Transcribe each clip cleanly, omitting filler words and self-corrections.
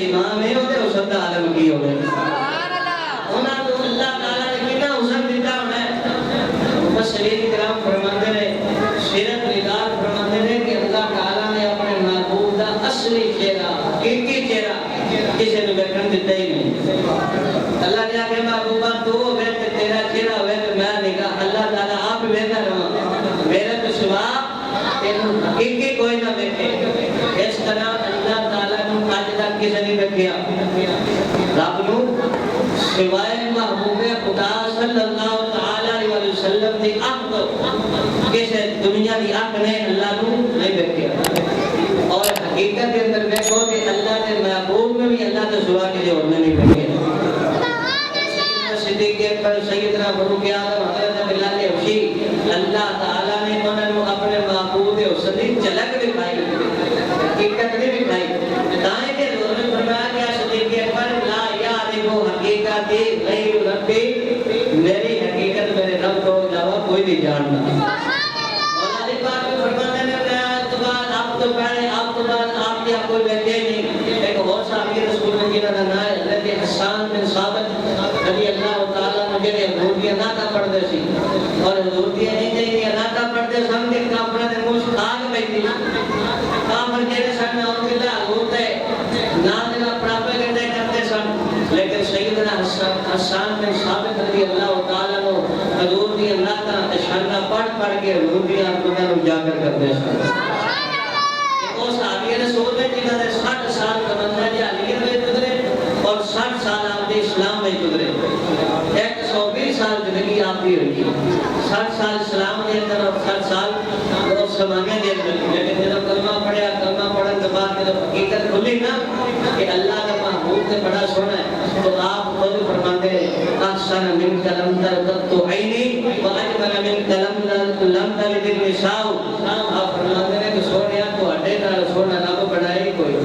امام ہے وہ حسن کا عالم کی ہو گئے انہاں تو اللہ تعالیٰ نے کتنا حسن دیتا ہونا ہے مفسرین کرام فرماتے ہیں سیرت نگار فرماتے ہیں کہ اللہ تعالیٰ نے اپنے محبوب کا اصلی چہرہ حقیقی چہرہ کسی نے دیکھنے دیتا ہی نہیں اللہ نے آگے محبوبہ تو ہوئے کہ تیرا چہرہ ہوئے کہ میں نگاہ اللہ تعالیٰ آپ ویدہ رہا میرے تو سوا حقیقی کوئی نہ دیکھے اس طرح اللہ تعالیٰ نے آج تک کسی نہیں دیکھیا رب نو سوائے محبوب خدا صلی اللہ علیہ وسلم دی آنکھ تو کسی دنیا دی آنکھ نے اللہ نو نہیں دیکھیا اور حقیقت کے اندر دیکھو کہ اللہ نے محبوب میں بھی اللہ نے سوا کے جو انہیں نہیں دیکھیا صدیق اکبر سیدنا فاروق اعظم حضرت بلال حبشی اللہ تعالیٰ نے انہوں اپنے محبوب حسن کی جھلک دکھائی حقیقت نہیں دکھائی دائیں کے حضور نے فرمایا کہ صدیق اکبر لا یعرف حقیقتی غیر ربی میری حقیقت میرے رب کو علاوہ کوئی نہیں جانتا مولا علی پاک کو فرماتے ہیں کہ آپ تو پہلے آپ تو بعد آپ کیا کوئی بیٹھے نہیں ایک اور صحابی رسول اللہ کی نام ہے حضرت حسان بن ثابت رضی اللہ تعالیٰ مجھے حضور کی اناتا پڑھ دے سی اور حضور کی اناتا پڑھ دے سم کے کافرہ دے موش آگ بیٹھی کافر جیرے سن اور کتا حضور دے نام دینا پراپے کرنے کرتے سن لیکن سیدنا حسان بن ثابت رضی اللہ تعالیٰ نے حضور کی اناتا اشارہ پڑھ کے حضور کی اناتا اجاگر کرتے سن وہ صحابی رسول میں جنہوں نے 60 سال کا بندہ جہلیت میں گزرے اور 60 سال آپ کے اسلام میں گزرے 120 سال زندگی آپ کی ہوئی 60 سال اسلام کے اندر اور 60 سال اور زمانے کے اندر لیکن جب کلمہ پڑھیا کلمہ پڑھنے کے بعد جب حقیقت کھلی نا کہ اللہ کا محبوب سے بڑا سونا ہے تو آپ خود فرماتے ہیں احسن من کلم تردت عینی واجمل من کلم لم تلد النساء آپ فرماتے ہیں کہ سونیا کو ہٹے نہ سونا رب بنائے کوئی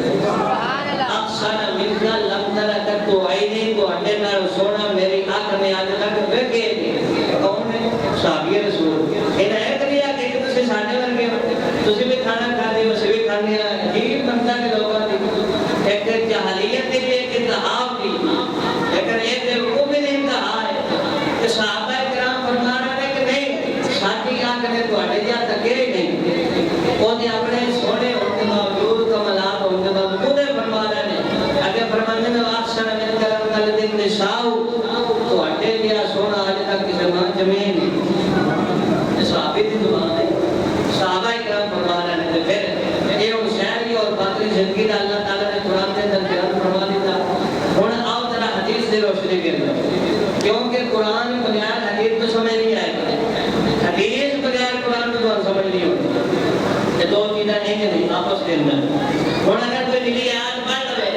احسن من کلم تردت عینی کو ہٹے نہ سونا میری آنکھ نے آج تک دیکھے کون ہے صحابی رسول انہیں ایک لیا کہ تسی سانے ورگے تسی بھی کھانا کھاتے ہو بھی کھانے عجیب بنتا کے لوگوں دی ایک جہلیت کے لیے ایک انتہاب دی لیکن ایک وہ بھی نہیں انتہا ہے کہ صحابہ کرام فرما رہے ہیں کہ نہیں ساتھی آنکھ نے تو ہٹے جا تکے ہی نہیں وہ نے اپنے سونے ان کے باوجود کمالات ان کے باوجود فرما رہے ہیں اگر فرمانے میں احسن من کلم تلد النساء تو ہٹے دیا سونا آج تک کی زمان زمین صحابی دی زبان ہے صحابہ کرام فرما رہے ہیں پھر یہ ان شہری اور باطلی زندگی دا اللہ تعالیٰ نے قرآن کے اندر بیان فرما دیتا ہن آؤ ذرا حدیث سے روشنی کے اندر کیونکہ قرآن بغیر حدیث تو سمجھ نہیں آئے گا حدیث بغیر قرآن تو سمجھ نہیں ہوتی یہ دو چیزیں نہیں آپس کے اندر ہن اگر کوئی دلی آیات پڑھ لے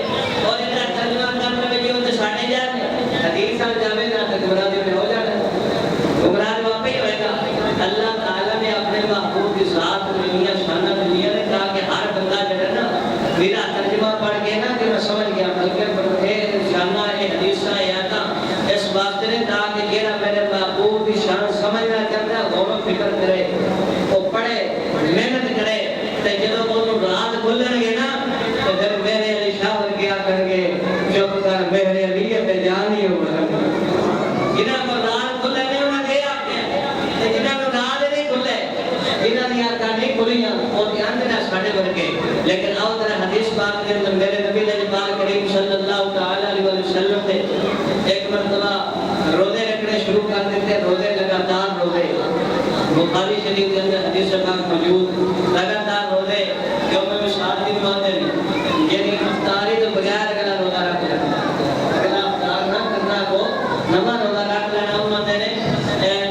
اور ان کا ترجمہ کر لے جو تے ساڈے جانے حدیث آ جاوے نہ تے گمراہ میں ہو جانا گمراہ واپس ہی ہوئے گا اللہ تعالیٰ نے اپنے محبوب کی ذات دنیا شانہ دنیا نے کہا کہ ہر بندہ جو ہے نا میرا ترجمہ پڑھ کے نا کہ میں سمجھ گیا بلکہ شانہ حدیثہ آیاتہ اس واسطے نے کہا کہ جیڑا میرے محبوب کی شان سمجھنا چاہتا ہے غور و فکر کرے وہ پڑھے محنت کرے تے جدوں وہ رات کھلن گے نا تو پھر میرے علی شاہ کیا کر کے چپ کر میرے علی تے جان ہی ہو جنہاں کو رات کھلن نہیں ہونا دے آپ نے جنہاں کو رات نہیں کھلے جنہاں نے آقا نہیں کھلیاں اور دھیان دینا ساڑھے بھرکے لیکن آؤ ذرا حدیث پاک کے اندر میرے نبی علیہ پاک کریم صلی اللہ تعالیٰ علیہ وسلم نے ایک مرتبہ روزے رکھنے شروع کر دیتے روزے لگاتار روزے بخاری شریف کے اندر حدیث پاک موجود لگاتار روزے جو میں سات دن مانتے نہیں یعنی افطاری تو بغیر اگلا روزہ رکھ لینا اگلا افطار نہ کرنا کو نما روزہ رکھ لینا مانتے نے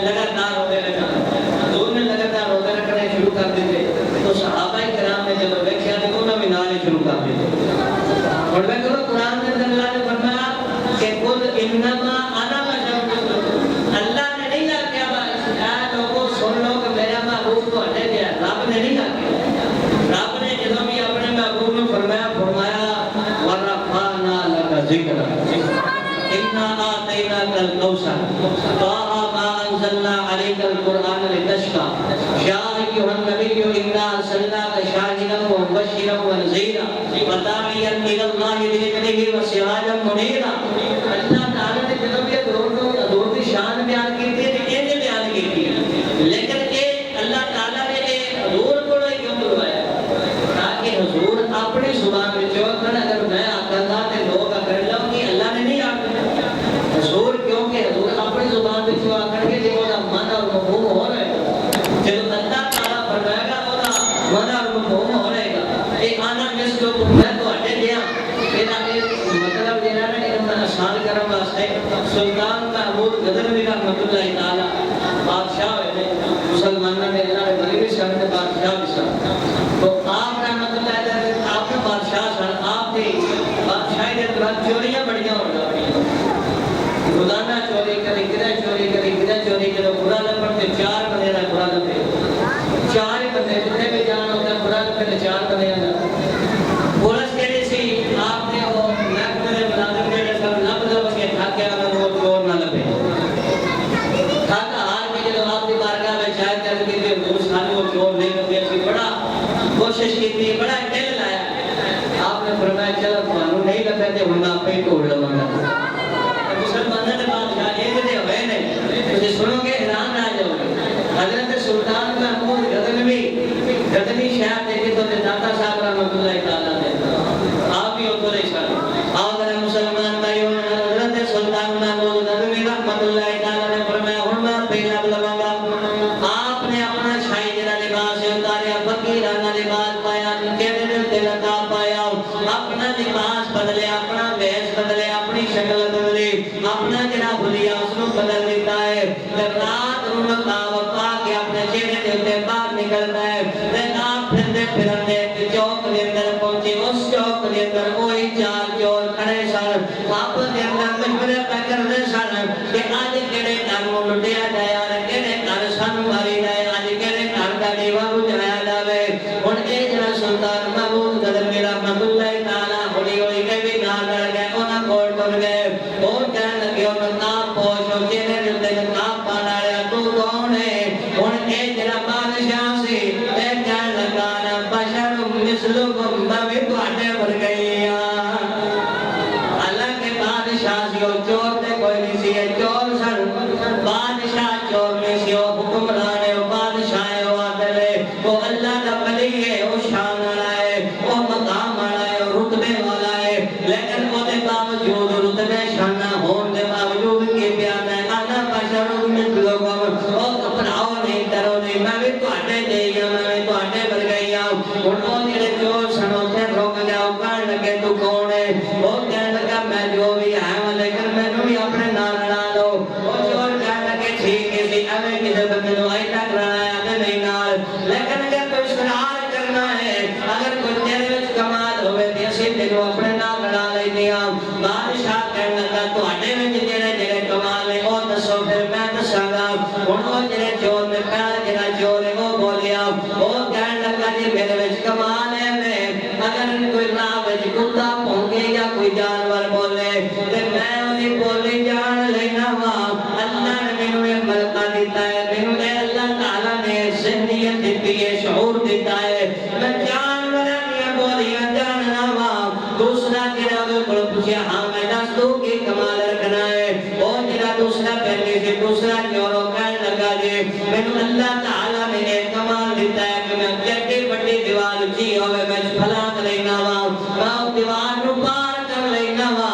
لگاتار روزے رکھنا حضور نے لگاتار روزے رکھنے شروع کر دیتے تو صحابہ کرام نے جب دیکھا تو انہوں نے نالے شروع کر دیتے اور میں کہوں قرآن کے اندر اللہ نے فرمایا کہ قل انما انا بشر اللہ نے نہیں کہا کہ اے لوگوں سن لو کہ میرا محبوب تو ہٹے گیا رب نے نہیں کہا رب نے جب بھی اپنے محبوب نے فرمایا ورفعنا لك ذکرک انا آتیناک الکوثر طٰ ما انزلنا علیک القرآن لتشقى یا ایھا النبی انا ارسلناک شاہدا ومبشرا ونذیرا وداعیا الی اللہ باذنہ بِهِ وَسِرَاجًا مُنِيرًا. اللہ تعالیٰ نے جب یہ حضور کی شان بیان کی تھی یہ بیان کی تھی، لیکن یہ اللہ تعالیٰ نے حضور کو کیوں بلوایا؟ تاکہ حضور اپنی زبان میں جو اگر میں آتا تھا تو لوگ کر لوں کہ اللہ نے نہیں آتا حضور، کیونکہ حضور اپنی زبان میں جو آکر کے جو من اور مفہوم ہو رہے گا، جب اللہ تعالیٰ فرمائے گا وہ من اور مفہوم ہو رہے گا. ایک آنا جس جو میں تو ہٹے دیا میرا مطلب دینا ہے کہ میں آسان کرم واسطے سلطان محمود غزنوی رحمۃ اللہ تعالیٰ بادشاہ ہوئے مسلمانوں نے غریبی شہر کے بادشاہ بھی سن، تو آپ رحمۃ اللہ تعالیٰ آپ نے بادشاہ سن، آپ تھی بادشاہی کے دوران چوریاں بڑیاں ہو جاتی ہیں، روزانہ چوری کری کدھر چوری کرو برا لپڑتے 4 بندے کا برا لپے 4 بندے جتنے بھی جان ہوتا برا لپے 4 بندے کا پولیس کہنی سی آپ نے وہ محکمے میں ملازم جڑے سب لب کے ٹھاکے اگر وہ چور نہ لبے ٹھاکا حال میں جب آپ کی بارگاہ میں شاید کر کے حضور سانے وہ چور نہیں لبے اسی بڑا کوشش کی تھی بڑا دل لایا آپ نے فرمایا چلو تمہاروں نہیں لبے تھے ہوں آپ پہ توڑ لوں گا. مسلمانوں نے بادشاہ یہ دے ہوئے نہیں مجھے سنو گے حیران آ جاؤ گے. حضرت سلطان محمود غزنوی شہر دیکھے تو داتا صاحب رحمۃ اللہ تعالیٰ نے آپ ہی ہوتے رہے سارے آؤ ذرا مسلمان بھائیوں حضرت سلطان محمود غزنوی رحمۃ اللہ تعالیٰ نے فرمایا ہوں میں پہلا بلواں گا. آپ نے اپنا شاہی جرا لباس اتاریا فقیرانہ لباس پایا چہرے دل تے نقاب پایا اپنا لباس بدلے اپنا ویش بدلے اپنی شکل بدلی اپنا جڑا بھلیا اس کو بدل دیتا ہے. رات نقاب پا کے اپنے چہرے دل تے باہر نکلتا ہے آپ پھرنے چوک کے اندر پہنچے. اس چوک کے اندر کوئی 4 چور کھڑے سن آپ کے اندر مشورے پہ کرنے سن کہ آج کہڑے گھر کو لٹیا جائے اور کہڑے گھر سن ماری جائے آج کہڑے گھر کا دیوا بجھایا جائے. ہن اے جڑا سلطان محمود غزنوی رحمۃ اللہ تعالیٰ ہولی ہولی کے بھی نال لڑ گئے انہاں کول ٹر گئے اور کہنے لگے نقاب پوش ہو چہرے تے نقاب پانا والا تو کون ہے. ہن اے جڑا بادشاہ سی اے کہنے لگا نا بشر مثلکم میں بھی تواڈے ورگا حالانکہ بادشاہ سی چور تے کوئی نہیں سی چور سن بادشاہ چور نہیں سی حکمران ہے بادشاہ ہے عادل ہے وہ اللہ کا ولی ہے وہ شان والا ہے وہ مقام والا ہے رتبے والا ہے لیکن وہ دے باوجود رتبے شان ہون دے باوجود کی بیان ہے انا بشر مثلکم او گھبراؤ نہیں ڈرو نہیں میں بھی تواڈے جیہا میں بھی تواڈے ورگا ہی ہوں. ہن او جڑے چور سن اوتھے رک گیا او کہن لگے تو کون ہے او کہن لگا میں جو بھی ہاں لیکن مینوں بھی اپنے نال لڑا لو. او چور کہن لگے ٹھیک ہے سی ایویں کسے بندے نوں اج تک لڑایا تے نہیں نال لیکن اگر کوئی اصرار کرنا ہے اگر کوئی تیرے وچ کمال ہوے تے اسی تینوں اپنے نال لڑا لیندے ہاں. بادشاہ کہن لگا تواڈے وچ جڑے کمال ہے او دسو پھر میں دساں گا. ہن او جڑے چور نے پہلا جڑا چور ہے او بولیا او کہن لگا جی میرے وچ کمال ہے میں اگر کوئی راہ وچ کتا بھونکے یا کوئی جانور بولے تے میں اودی بولی جان لینا وا. اللہ نے مینوں یہ ملکہ دیتا ہے مینوں اے اللہ تعالیٰ نے ذہنیت دیتی ہے شعور دیتا ہے میں جانوراں دی بولیاں جاننا وا. دوسرا جڑا او کول پوچھیا ہاں میں دس تو کی کمال رکھنا ہے او جڑا دوسرا پہلے سے دوسرا چور کہن لگا جی مینوں اللہ تعالیٰ نے ایک کمال دیتا ہے کہ میں جڑی بڑی دیوار اونچی ہوے میں پھلانگ لینا وا میں دیوار نوں پار کر لینا وا.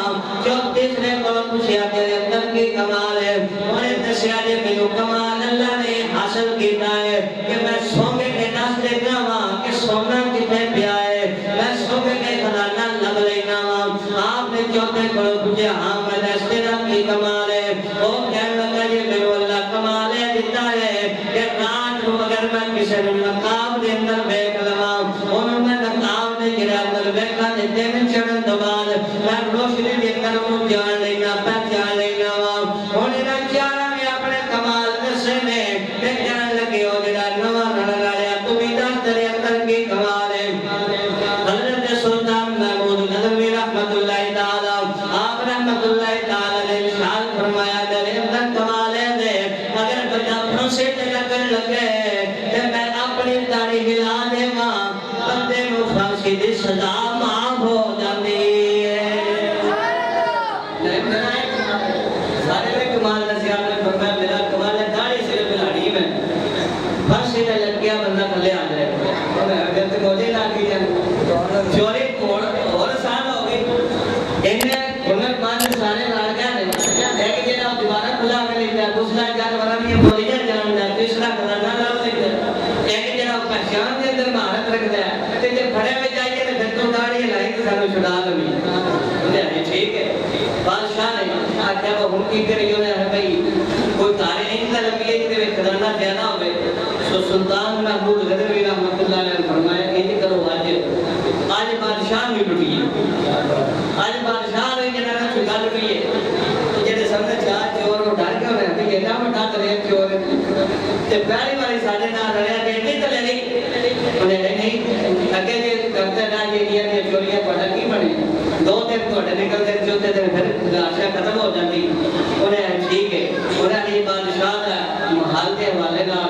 جو تیسرے کول پوچھیا تیرے اندر کی کمال ہے انہیں دسیا جی مینوں کمال اللہ نے حاصل کیتا ہے کہ میں سونے کے دس دینا وا کہ سونا کتنے پیا ہے میں سونے کے خزانہ لب لینا وا. آپ نے چوتھے کول پوچھیا ہاں میں دس تیرا کی کمال ہے وہ کہنے لگا جی مینوں اللہ کمال ہے دیتا ہے کہ رات نو اگر میں کسی نوں نقاب دے اندر ویکھ لواں انہوں میں نقاب دے جڑا اندر ویکھاں تے دن چڑھن تو بعد میں روشنی دے اندر انہوں جان لینا پہچان لینا وا. ہن انہاں چاراں نے اپنے کمال دسے نے تے کہن لگے او جڑا نواں رل رالیا تو بھی دس تیرے اندر کی کمال ہے. حضرت سلطان محمود غزنوی رحمۃ اللہ تعالیٰ آپ رحمۃ اللہ تعالیٰ نے ارشاد فرمایا تیرے اندر کمال ہے دے اگر بندہ پھانسی تے لگن لگے تے میں اپنی داڑھی ہلا دیواں بندے نوں پھانسی دی سزا معاف ہو جاندی کی کری ہوئے ہے بھئی کوئی تارے نہیں کا لگی ہے کہ خزانہ دینا ہوئے سو سلطان محمود غزنوی رحمت اللہ علیہ فرمایا یہ کرو آج بادشاہ بھی لٹی ہے آج بادشاہ بھی جنہاں چھکا لٹی ہے تو جنہے سمجھے چاہ چور وہ ڈر کے ہوئے ہیں کہ یہ نام اٹھا کرے چور تے پہلی باری ساڑھے نہ رہا کہ نہیں تو لے نہیں انہیں نہیں اگے جی کرتے نہ یہ لیا کہ چوریاں پڑھا کی بڑی دو دن تو اٹھے نکل دے چوتے دن پھر آشا ختم ہو جاتی انہیں ٹھیک ہے انہیں یہ بادشاہ دا محال کے حوالے نہ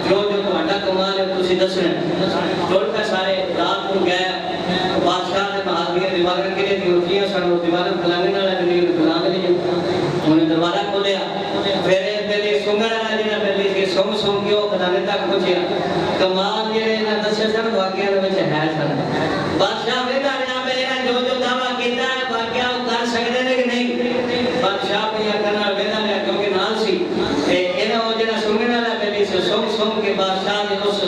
جو تو اٹھا کمال ہے تسی دس رہے دوڑ پہ سارے رات کو گیا بادشاہ نے محال کے دیوارہ کے لیے دیوٹیاں سر وہ دیوارہ بلانے نہ لگے لیے بلانے لیے انہیں دروارہ کو لیا پھر پہلے سنگڑا نہ جنہ پہلے کہ سنگ سنگ کیوں خدانے تک پہنچیا کمال یہ نہ دسے سن واقعہ نہ بچے ہے سن بادشاہ میں داریا میں جو دعویٰ کیتا ہے واقعہ وہ کر سکتے ہیں کہ نہیں بادشاہ پہ یہ کرنا ویدہ لیا کیونکہ نال سی انہیں وہ جنہ سنگڑا نہ پہلے سے سنگ سنگ کے بادشاہ نے اس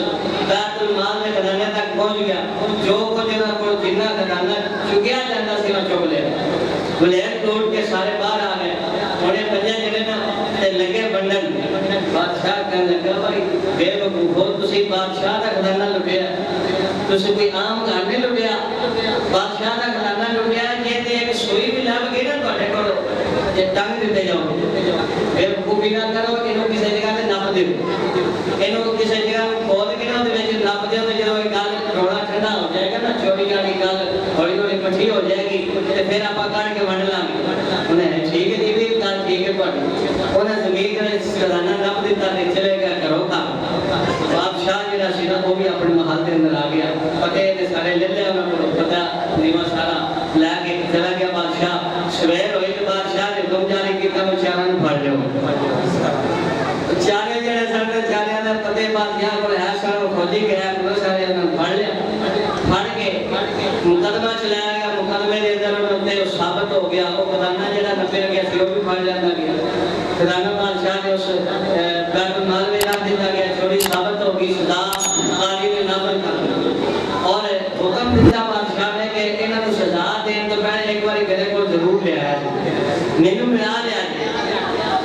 بیت المال میں خدانے تک پہنچ گیا جو کو جنہ کو جنہ خدانہ چکیا جانا سی نہ چک لے بلیٹ ٹوٹ کے سارے باہر آ گئے انہیں پنجہ جنہیں نا لگے بندن بادشاہ کہنے لگا بھائی بے وقوف ہو تسی بادشاہ دا خزانہ لٹیا تسی کوئی عام گھر نہیں لٹیا بادشاہ دا خزانہ لٹیا یہ تے ایک سوئی بھی لب گئی نا تواڈے کول تے ٹنگ دتے جاؤ بے وقوفی نہ کرو انہوں کسی جگہ تے نپ دیو انہوں کسی جگہ کھول کے نہ وچ نپ دیو تے جدوں یہ گل روڑا ٹھنڈا ہو جائے گا نا چوری والی گل ہولی ہولی پٹھی ہو جائے گی تے پھر آپاں کر کے ونڈ لاں گے انہیں ٹھیک ہے جی گل ٹھیک ہے تواڈی انہیں زمین نے خزانہ نپ دیتا تے چلے گیا کرو کام بادشاہ جڑا سی نا وہ بھی اپنے محل دے اندر آ گیا پتے تے سارے لے لے انہاں کو پتہ نیوا سارا لے کے چلا گیا بادشاہ سویر ہوئی تے بادشاہ نے حکم جاری کیتا وہ چاراں نوں پھڑ لو چارے جڑے سارے چاریاں دا پتے بادشاہ کول ہے سارا کھولی گیا وہ سارے انہاں پھڑ لیا پھڑ کے مقدمہ چلایا گیا مقدمے دے اندر انہاں تے ثابت ہو گیا وہ خزانہ جڑا نپیا گیا سی وہ بھی پھڑ لیا گیا خزانہ بادشاہ نے اس بیت المال میں رکھ دیتا گیا چوری ثابت ہو گئی سزا قاضی نے نافذ کر دی اور حکم دیتا بادشاہ نے کہ انہاں نوں سزا دین تو پہلے ایک باری میرے کو ضرور لے آیا مینوں ملا لیا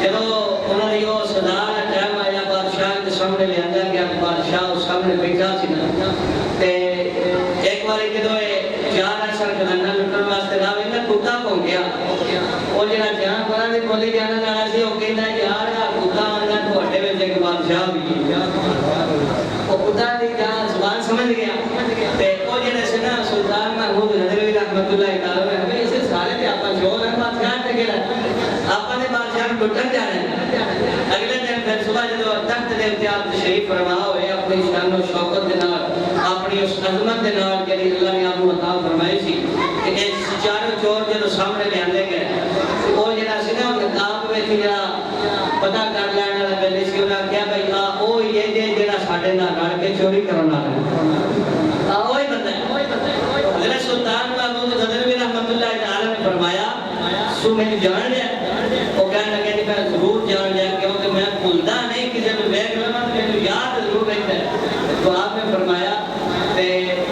جدوں انہاں نے وہ سزا دا ٹائم آیا بادشاہ کے سامنے لے آندا گیا بادشاہ اس سامنے بیٹھا سی نا تے ایک باری جدوں چار اثر خزانہ لٹن واسطے راہ وچ کتا پہنچ گیا وہ جڑا جان پرا دی بولی جانا والا سی وہ کہندا یار کتا آندا تواڈے وچ ایک بادشاہ بھی وہ کتا دی جان زبان سمجھ گیا تے وہ جڑے سی نا سلطان محمود غزنوی رحمت اللہ تعالی علیہ اسے سارے تے آپا جو ہے بادشاہ تے گلا آپا نے بادشاہ نوں لٹن جانا اگلے دن پھر صبح جدوں تخت دے تے آپ تشریف فرما ہوئے اپنی شان و شوکت دے نال اپنی اس عظمت دے نال جڑی اللہ نے آپ کو عطا فرمائی سی کہ اس چاروں چور جدوں سامنے لے آندے گئے وہ جڑا سی نا نقاب وچ جڑا پتہ کر لینا والا پہلے سی انہاں کہیا بھائی او یہ جڑا ساڈے نال رل کے چوری کرن والا اوہی بندہ ہے حضرت سلطان محمود غزنوی رحمت اللہ تعالی نے فرمایا سو میں جان لیا وہ کہنے لگے کہ میں ضرور جان لیا کیونکہ میں بھولدا نہیں کسی کو دیکھ لواں مینوں یاد ضرور رہتا ہے تو آپ نے فرمایا تے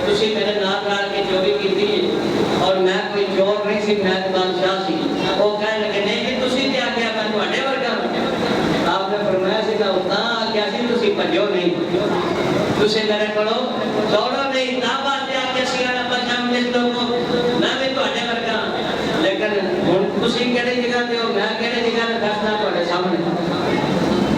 تسی میرے نال رل کے چوری کیتی اور میں کوئی چور نہیں سی میں بادشاہ سی وہ کہنے لگے نہیں کہ تسی کیا کیا میں تواڈے ورگا آپ نے فرمایا سی کہ اتنا کیا سی تسی بھجو نہیں تسی میرے کولو دوڑو نہیں تا بات کیا کہ سی انا بچم جس لوگوں میں بھی تواڈے ورگا لیکن ہن تسی کیڑی جگہ تے ہو میں کیڑی جگہ تے دسنا تواڈے سامنے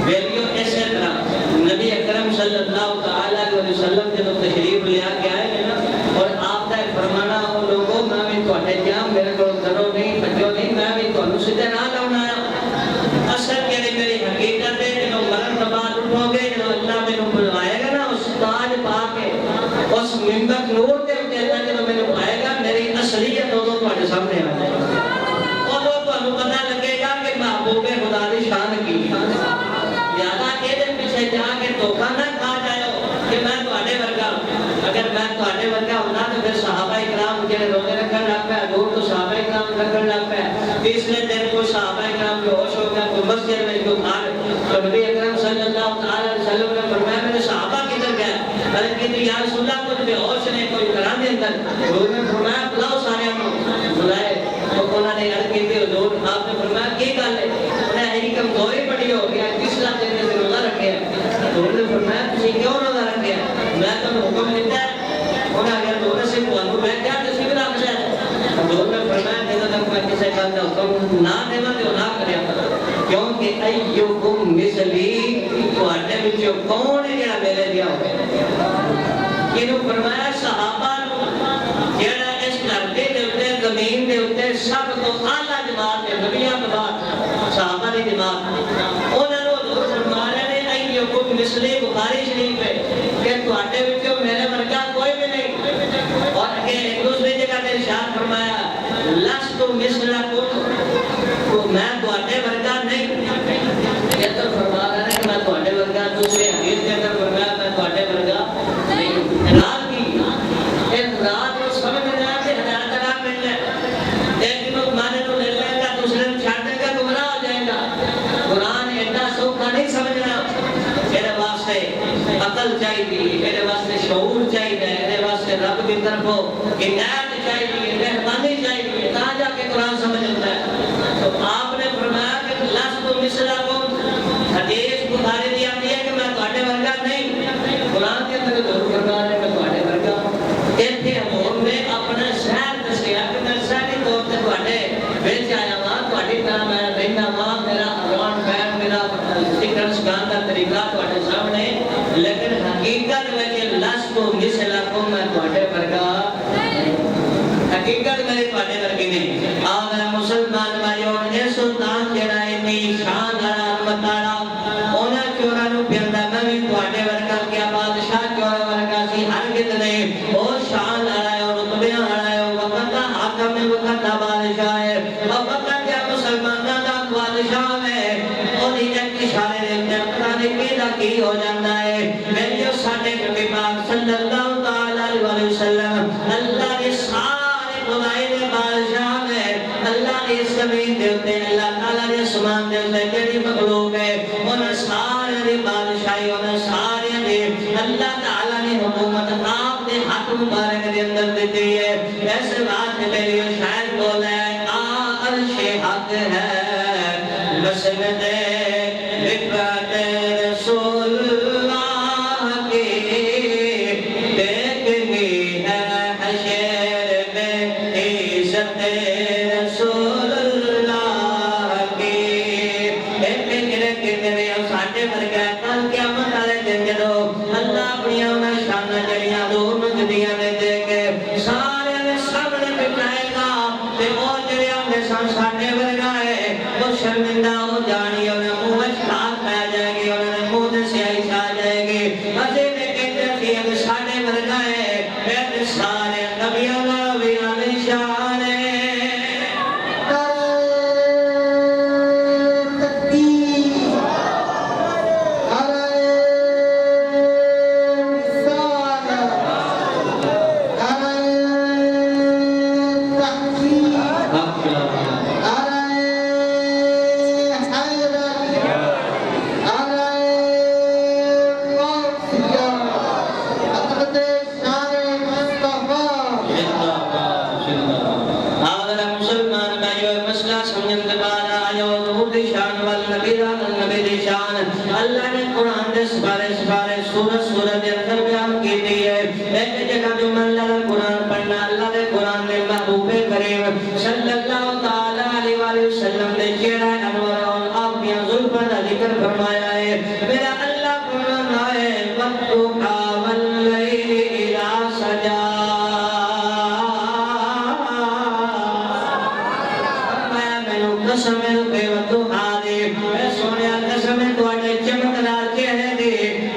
ویلیو اسی طرح نبی اکرم صلی اللہ تعالی علیہ وسلم جب تشریف لے کے آئے ہیں نا اور آپ کا فرمانا ہو لوگوں میں بھی تواڈے جام میرے کو کرو نہیں بچو نہیں میں بھی تانوں سیدھے نہ لاونا اصل کیڑی میری حقیقت ہے جو مرن کے بعد اٹھو گے جو اللہ مینوں بلوائے گا نا اس تاج پا کے اس منبر نور دے اوپر اللہ جب مینوں پائے گا میری اصلیت دونوں تواڈے سامنے آ جائے گی اور وہ تانوں پتہ لگے گا کہ محبوب خدا دی شان کی زیادہ یہ دن پیچھے جا کے دھوکہ نہ کھا جائے کہ میں تواڈے ورگا اگر میں تواڈے ورگا ہونا تو پھر صحابہ کرام جڑے روزے رکھن لگ پے حضور تو صحابہ کرام رکھن لگ پے تیسرے دن کوئی صحابہ کرام بے ہوش ہو گیا کوئی مسجد میں کوئی کھار تو نبی اکرم صلی اللہ تعالی علیہ وسلم نے فرمایا میرے صحابہ کدھر گئے میں کہ یا رسول اللہ کچھ بے ہوش نے کوئی گھراں دے اندر حضور نے فرمایا بلاؤ سارے کو بلائے تو انہوں نے عرض کی تھی حضور آپ نے فرمایا کی گل ہے گل دا حکم نہ دیواں تے نہ کریا کیونکہ ایکم مثلی تواڈے وچوں کون ہے جڑا میرے جیا ہوے اینو فرمایا صحابہ جڑا اس دھرتی دے اوتے زمین دے اوتے سب تو اعلی جماعت ہے نبیاں کے بعد صحابہ دی جماعت انہاں نوں حضور فرما رہے ہیں ایکم مثلی بخاری شریف ہے کہ تواڈے وچوں میرے ورگا کوئی بھی نہیں اور کہ ایک دوسری جگہ تے ارشاد فرمایا لست مثلکم تو میں تواڈے ورگا نہیں یہ تو فرما رہا ہے کہ میں تواڈے ورگا دوسرے حدیث کے اندر فرمایا میں تواڈے ورگا نہیں رات کی ایک رات کو سمجھنا ہے کہ ہدایت کا مل ہے ایک دن مانے تو لے لے گا دوسرے دن چھاڑ دے گا گمراہ ہو جائے گا قرآن اتنا سوکھا نہیں سمجھنا میرے واسطے عقل چاہیے میرے واسطے شعور چاہیے میرے واسطے رب کی طرفوں ہدایت چاہیے مہربانی چاہیے کہاں جا کے قرآن سمجھ ہوتا ہے تو آپ نے فرمایا کہ لست مثلکم حدیث بخاری دی آتی ہے کہ میں تواڈے ورگا نہیں قرآن کے اندر ضرور فرما رہے میں تواڈے ورگا ایتھے حضور نے اپنا شہر دسیا کہ میں شہری طور تے تواڈے وچ آیا ہاں تواڈی طرح میں رہنا ہاں میرا رون پیر میرا سکھن سکھان کا طریقہ تواڈے سامنے لیکن حقیقت میں کہ لست مثلکم میں تواڈے ورگا حقیقت میں تواڈے ورگی نہیں آ میرا مسلمان بھائیو اے سلطان جڑا اتنی شان والا عظمت والا انہاں چوراں نوں پھردا میں بھی تواڈے ورگا کیا بادشاہ چورا ورگا سی ہرگز نہیں او شان والا ہے اور رتبیاں والا ہے وقت دا حاکم ہے وقت دا بادشاہ ہے اور وقت دا مسلماناں دا بادشاہ ہے اونی ایک اشارے دے تے پتہ نہیں کیدا کی ہو جاندا ہے میرے ساڈے نبی پاک صلی اللہ تعالی علیہ وسلم اللہ کے خدائی دے بادشاہ ہے اللہ نے اس زمین دے اوتے اللہ تعالی نے آسمان دے اوتے جڑی مخلوق ہے انہاں سارے دی بادشاہی انہاں سارے دی اللہ تعالی نے حکومت آپ دے ہاتھ مبارک دے اندر دتی ہے اس بات میری شاعر بولا ہے عرش حق ہے مسند رفعت رسول اللہ کی دیکھنی ہے حشر رسول اللہ کی ایک گرک میرے ساڈے ورگا کل قیامت والے دن جدو اللہ اپنی انہاں شاناں جڑیاں دور منگدیاں نے دے کے سارے دے سامنے بٹھائے گا تے او جڑے اپنے ساڈے ورگا ہے وہ شرمندہ ہو جانی انہاں منہ وچ خاک پہ جائے گی انہاں منہ تے سیاہی چھا جائے گی اسی نے کہتے تھے کہ ساڈے ورگا ہے اے سارے نبیوں دا بھی شان ہے اللہ نے قرآن دے سپارے سورت دے اندر بیان کی دی ہے ایک جگہ جو من لگا قرآن پڑھنا اللہ دے قرآن دے محبوب کریم صلی اللہ تعالی علیہ وآلہ وسلم دے چہرہ انور اور آپ کی ظلفہ دا ذکر فرمایا ہے میرا اللہ فرمانا ہے وَقْتُ قَامَ اللَّيْلِ إِذَا سَجَا فرمایا میں نو قسم ہے کہ وقت آدے میں سونیا قسم ہے تو آنے چمکدار چہرے دے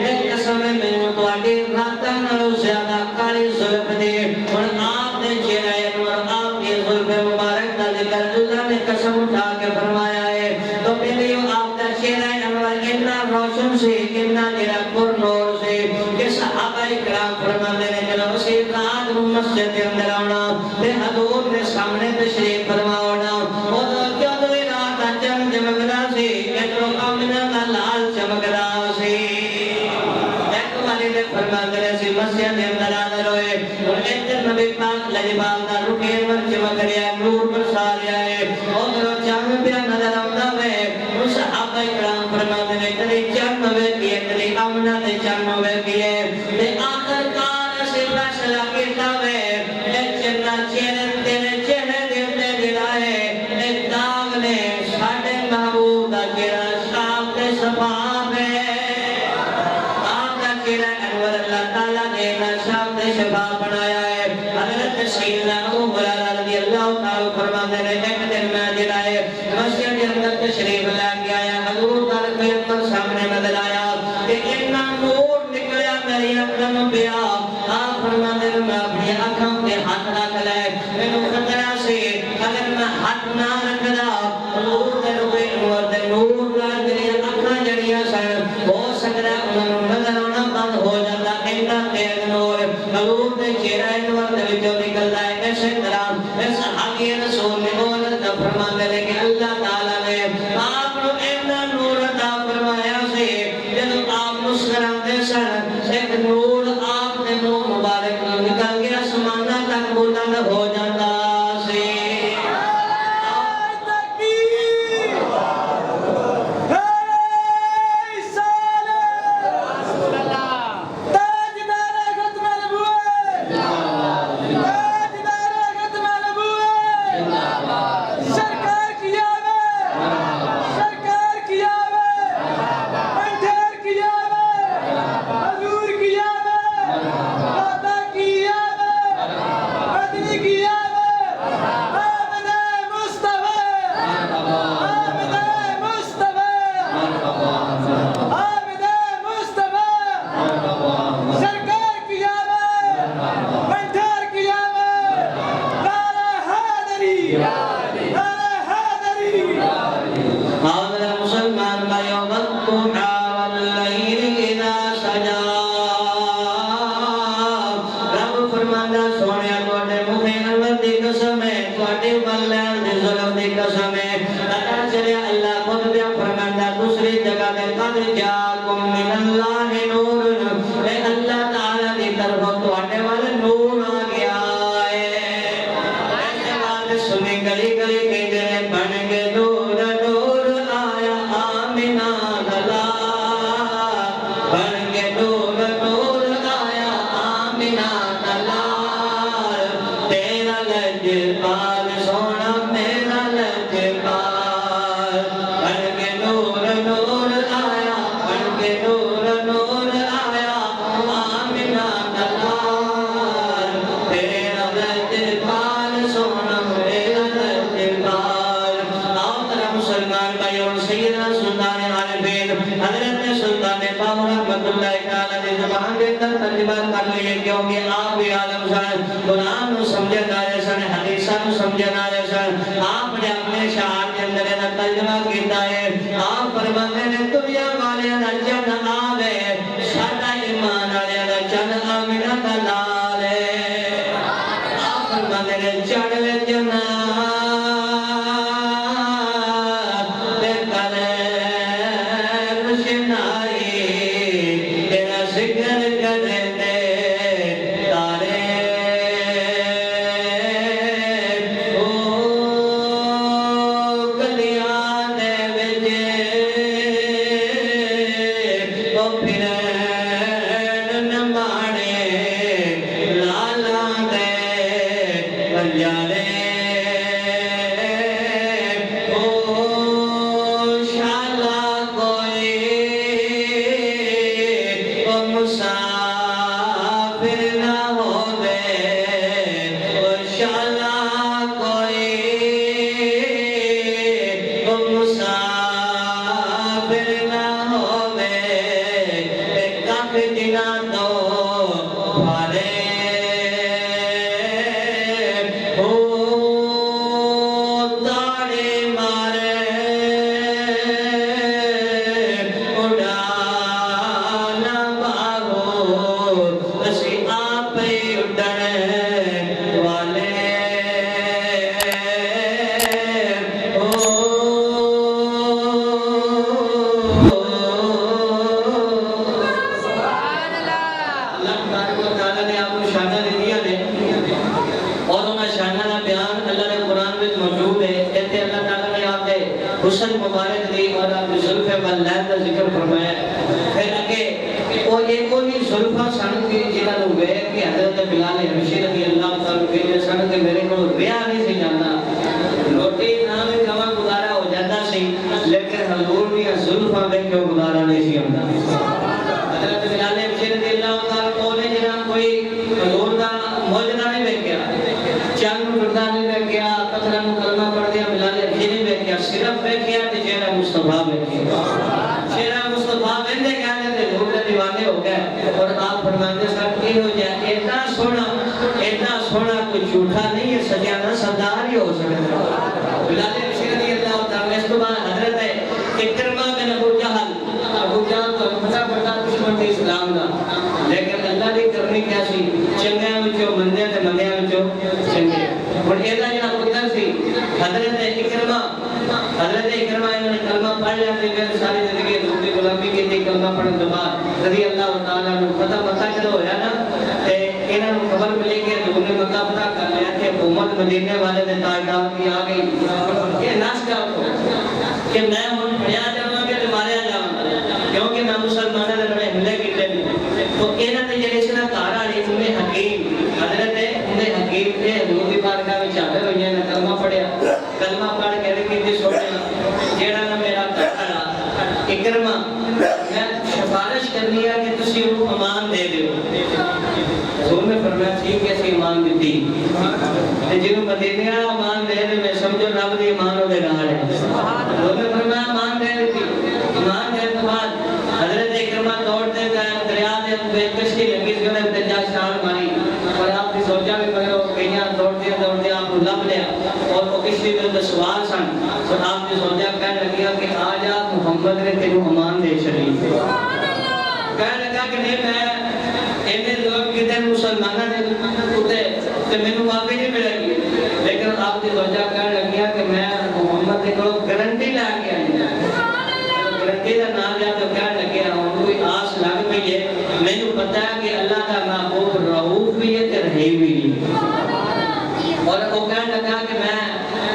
ایک قسم ہے میں نو تو آنے راتاں نالوں زیادہ کالی ظلف دے اور آپ نے چہرہ انور آپ کی ظلف مبارک دا ذکر اللہ نے قسم اٹھا کے فرمایا ہے تو پہلیو آپ دا چہرہ انور اتنا روشن سے اتنا جرا پر نور سے کہ صحابہ اکرام فرماتے ہیں جنہوں اسی رات مسجد کے اندر آنا تے حضور نے سامنے تشریف فرماونا اور جب رات چم چمکدا سی ادھروں آمنہ دا لال چمکدا سی ایک والی نے فرماتے ہیں سی مسجد کے اندر حاضر ہوئے اور ادھر نبی پاک لجپال دا رکے ور چمک رہا ہے نور برسا رہا ہے اور چم پہ نظر آتا ہے اور صحابہ کرام فرماتے ہیں کدی چم ہوئے کیے کدی آمنہ دے چم ہوئے کیے تے آخر کار سے فیصلہ کیتا ہے اے چنا چہرے تیرے چہرے دے اللہ تعالی فرماتے ہیں ایک دن میں جلائے مسجد کے اندر تشریف لے کے آیا حضور کا پیغمبر سامنے نظر آیا کہ اتنا نور نکلیا میری آنکھوں پہ آپ فرماتے ہیں میں اپنی آنکھوں پہ ہاتھ رکھ لے میں خطرہ سے اگر میں ہاتھ نہ رکھ دا حضور دے روئے نور لال میری آنکھاں جڑیاں سن ہو سکتا ہے انہوں نظر آنا بند ہو جاتا اتنا تیز نور حضور دے چہرہ انور دے وچوں نکلدا ہے اسی طرح اس صحابی رسول نے بولت فرماتے ہیں کہ اللہ تعالی نے آپ کو اتنا نور عطا فرمایا سی جب آپ مسکراتے سن ایک نور آپ کے منہ مبارک نکل گیا آسماناں تک بلند ہو جاتا سی حسن مبارک دی اور آپ زلف واللہ کا ذکر فرمایا پھر اگے وہ ایک کوئی زلفہ سن کی جنہاں نو وے کہ حضرت بلال حبشی رضی اللہ تعالی عنہ سن کے میرے کو ریا نہیں سی جاتا روٹی نہ میں کھاوا گزارا ہو جاتا سی لیکن حضور دی زلفہ دیکھ کے گزارا نہیں سی ہوتا حضرت بلال حبشی رضی اللہ تعالی عنہ نے جنہاں کوئی حضور دا معجزہ نہیں دیکھا چند ٹکڑا نہیں دیکھا تعالیٰ نے کلمہ پڑھ دیا بلال ابھی نہیں بیٹھیا صرف بیٹھیا تے چہرہ مصطفیٰ بیٹھیا چہرہ مصطفیٰ بندے کہنے تے لوگ دیوانے ہو گئے اور آپ فرماتے صاحب یہ ہو جائے اتنا سونا کوئی جھوٹا نہیں ہے سجانا سردار ہی ہو سکتا بلال ابھی رضی اللہ تعالیٰ اس کے بعد حضرت اکرمہ بن ابو جہل تو بڑا دشمن تھے اسلام کا لیکن اللہ نے کرنی کیا سی چنگیاں وچوں مندے تے مندیاں وچوں چنگے اور ایدا جڑا پتر سی حضرت اکرمہ انہوں نے کلمہ پڑھ لیا تے پھر ساری زندگی حضور کی غلامی کی تھی کلمہ پڑھن کے بعد رضی اللہ تعالیٰ عنہ پتہ جب ہویا نا تے انہاں نوں خبر ملی کہ حضور نے مکہ فتح کر لیا کہ حکومت مدینے والے دے تاجدار کی آ گئی کہ ناش کر دو کہ میں ہن پڑھیا جاواں گا تے ماریا جاواں کیونکہ میں مسلمانوں دے بڑے حملے کیتے تو انہاں دے جڑے سنا گھر والے حکیم حضرت حکیم نے حضور دی بارگاہ وچ حاضر ہوئے نے کلمہ پڑھیا کلمہ پڑھ کے کہ سونے جیڑا نا میرا گھر والا اکرمہ میں سفارش کرنی ہے کہ تسی انہوں امان دے دیو حضور نے فرمایا ٹھیک ہے سی امان دیتی تے جنوں مدینے والا امان دے دے میں سمجھو رب دی امان دے نال ہے حضور نے فرمایا امان دے دیتی امان دے تو بعد حضرت اکرمہ دوڑتے گئے دریا دے کشتی لگی اس نے تجا چھال ماری اور آپ نے سوچا بھی پڑھو کہیں دوڑتے آپ کو لب لیا اور وہ کشتی میں سوال سن اور آپ نے سوچا کہنے لگیا کہ آج آپ محمد نے تیرو امان دے چلی کہنے لگا کہ نہیں میں اینے لوگ کتنے مسلمانہ نے ہوتے تو میں نے معافی نہیں ملے گی لیکن آپ نے سوچا کہنے لگیا کہ میں محمد نے کو گارنٹی لا کے آئی گارنٹی کا نام لیا تو کہنے لگیا ہوں کوئی آس لگ گئی ہے میں نے پتا ہے کہ اللہ کا محبوب رؤوف بھی ہے تے رحیم بھی ہے اور وہ کہنے لگا کہ میں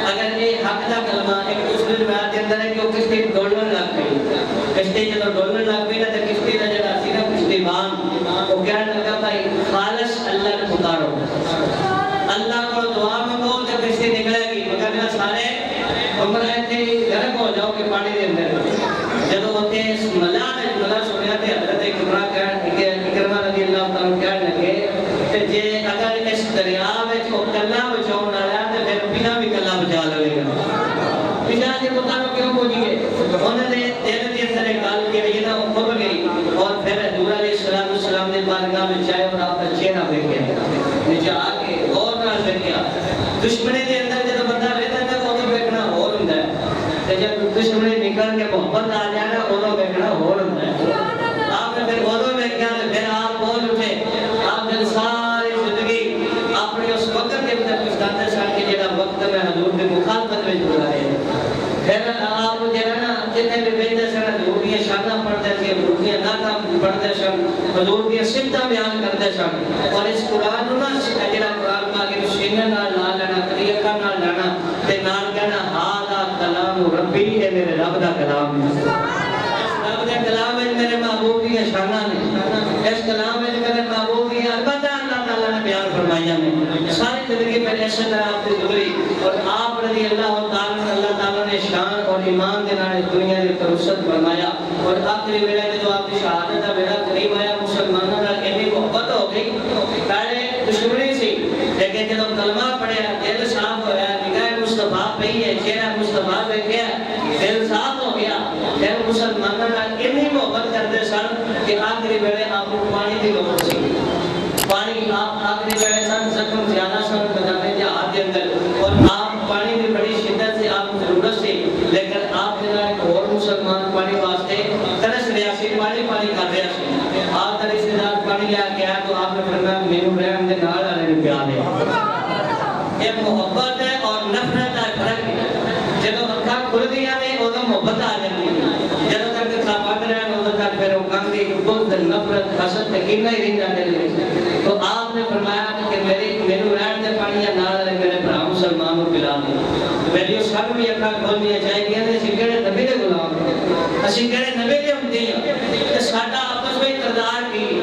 اگر یہ حق دا کلمہ ایک دوسرے روایت کے اندر ہے کہ وہ کشتی ڈولن لگ گئی کشتی جب ڈولن لگ گئی نا تو کشتی کا جڑا سی نا کشتی بان وہ کہنے لگا بھائی خالص اللہ نے پکارو اللہ کو دعا مانگو تو کشتی نکلے گی مگر میرا سارے عمر ایتھے غرق ہو جاؤ کہ پانی دے اندر جب ہوتے ملا سنیا تے حضرت اکرمہ رضی اللہ تعالیٰ کہنے لگے کہ جے اگر اس دریا وچ کو کلا بچاؤ نہ رہا تے پھر بنا بھی کلا بچا لے گا بنا جے پتہ نو کیوں پوچھیے انہوں نے دل دے اندر ایک گل کی یہ نہ کھل گئی اور پھر حضور علیہ السلام نے بارگاہ میں جائے اور آپ کا چہرہ دیکھا نیچے آ کے غور نال دیکھا دشمنی دے اندر جب بندہ رہتا ہے تو دیکھنا اور ہوندا ہے جب دشمنی نکل کے محبت آ جائے نا اودوں دیکھنا اور ہوندا ہے آپ نے پھر اودوں دیکھا پھر آپ بول اٹھے آپ نے ساری زندگی اپنے اس وقت کے اندر گزارتے سن کہ جڑا وقت میں حضور کی مخالفت میں گزارے پھر آپ جڑا نا جتنے بھی بیٹھے سن حضور کی شاناں پڑھتے تھے حضور کی نعتاں پڑھتے سن حضور کی صفتاں بیان کرتے سن اور اس قرآن نو نا جڑا قرآن پاک کے سینے نال لا لینا طریقہ نال لینا تے نال کہنا ھذا کلام ربی اے میرے رب دا کلام ہے رب دا کلام ہے میرے محبوب کی شاناں نے اس کلام میں میرے محبوب کی البتہ اللہ تعالیٰ نے بیان فرمایا میں ساری زندگی میں ایسے طرح آپ سے گزری اور آپ رضی اللہ تعالیٰ نے شان اور ایمان کے نال دنیا کی فرصت فرمایا اور آخری ویلے جو آپ کی شہادت کا بیڑا قریب آیا مسلمانوں نال اتنی محبت ہو گئی پہلے دشمنی سی لیکن جب کلمہ پڑھیا دل صاف ہوا نگاہ مصطفیٰ پئی ہے چہرہ مصطفیٰ دیکھا دل صاف ہو گیا پھر مسلمانوں نال اتنی محبت کرتے سن کہ آخری ویلے آپ کو پانی کی لوڑ سی پانی آپ آخری ویلے سن زخم زیادہ سن بدانے جہاد کے اندر اور آپ پانی کی بڑی شدت سے آپ کو ضرورت سی لیکن آپ کے ایک اور مسلمان پانی واسطے ترس رہا سی پانی کر رہا سی آپ کا رشتہ دار پانی لے کے آیا تو آپ نے فرمایا میرے رحم دے نال والے نے پیار ہے یہ محبت ہے اور نفرت کا فرق ہے جب اکھاں کھل گیا نے اودوں محبت آ جاتی ہے جب تک کھپت رہے اودوں تک پھر وہ کاندی بغض نفرت حسد کینہ ہی رہندا دل تو آپ نے فرمایا کہ میرے رحم دے پانی نال والے میرے بھرا مسلمان کو پلا دے میری سب بھی اکھاں کھولنی چاہیے نے سکڑے نبی دے غلام اسی کہڑے نبی دے ہوندے ہیں تے ساڈا آپس میں کردار کی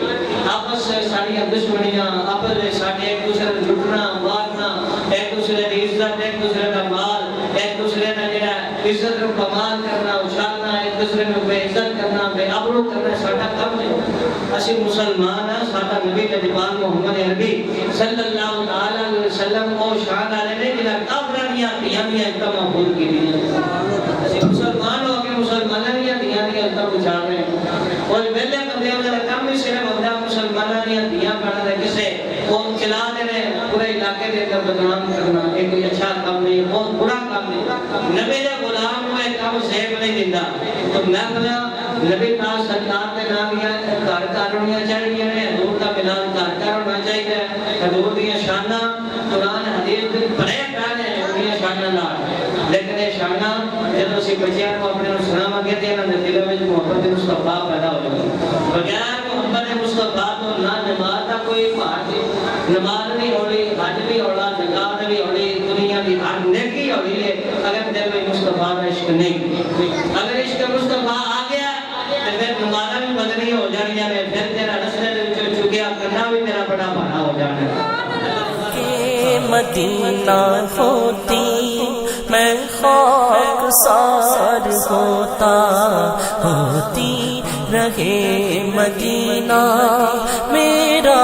آپس ساری دشمنیاں آپس میں ساڈے ایک دوسرے کو لٹنا مارنا ایک دوسرے کی عزت ایک دوسرے کا مال ایک دوسرے کا جڑا عزت کو کمال کرنا اچھالنا ایک دوسرے کو بے عزت کرنا بے ابرو کرنا ساڈا کم ہے اسی مسلمان ہیں ساڈا نبی لجپال محمد عربی صلی اللہ علیہ وسلم کو شان والے نے جڑا کافراں دیاں دی عزت محفوظ کی دی اسی مسلمان ہو کے مسلمانوں دی دیاں دی عزت بچا رہے ہیں اور ویلے بندے دا کام ہی صرف ہوتا مسلمانوں دی دیاں بنا دے کسے قوم چلا دے پورے علاقے دے اندر بدنام کرنا یہ کوئی اچھا کام نہیں بہت برا کام نہیں نبی دے غلام ہوئے کام سیب نہیں دیندا تو میں کہا نبی پاک سرکار دے نام یا گھر کارونیاں چاہیے نے حضور دا ملان گھر ہونا چاہیے حضور دی شاناں قرآن حدیث دے بڑے پیارے ہیں ان شاناں نال لیکن یہ شاناں جب اسی بچیاں کو اپنے سلام کہتے ہیں نا دل میں محبت مصطفیٰ پیدا ہو جائے بغیر محبت مصطفیٰ تو نہ نماز کا کوئی بات نہیں نماز نہیں ہو رہی حج بھی ہو رہا زکات بھی ہو رہی دنیا کی ہر نیکی ہو رہی ہے اگر دل میں مصطفیٰ کا عشق نہیں اگر عشق مصطفیٰ آ گیا تو پھر نمازاں بھی بدلی ہو جانیاں نے پھر تیرا رستے وچ چکیا کرنا بھی تیرا بڑا بھاڑا ہو جانا کہ مدینہ ہوتی میں خاک سار ہوتا ہوتی رہے مدینہ میرا